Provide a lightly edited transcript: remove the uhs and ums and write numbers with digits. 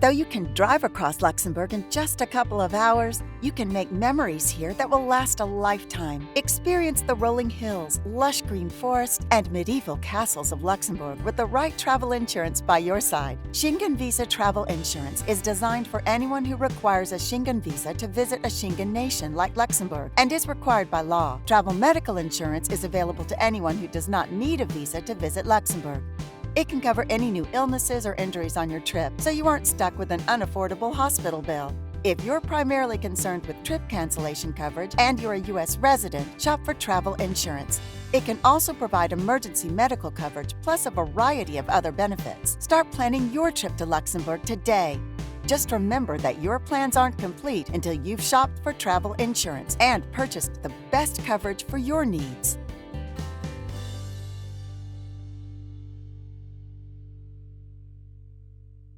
Though you can drive across Luxembourg in just a couple of hours, you can make memories here that will last a lifetime. Experience the rolling hills, lush green forests, and medieval castles of Luxembourg with the right travel insurance by your side. Schengen Visa Travel Insurance is designed for anyone who requires a Schengen visa to visit a Schengen nation like Luxembourg and is required by law. Travel medical insurance is available to anyone who does not need a visa to visit Luxembourg. It can cover any new illnesses or injuries on your trip, so you aren't stuck with an unaffordable hospital bill. If you're primarily concerned with trip cancellation coverage and you're a U.S. resident, shop for travel insurance. It can also provide emergency medical coverage plus a variety of other benefits. Start planning your trip to Luxembourg today. Just remember that your plans aren't complete until you've shopped for travel insurance and purchased the best coverage for your needs.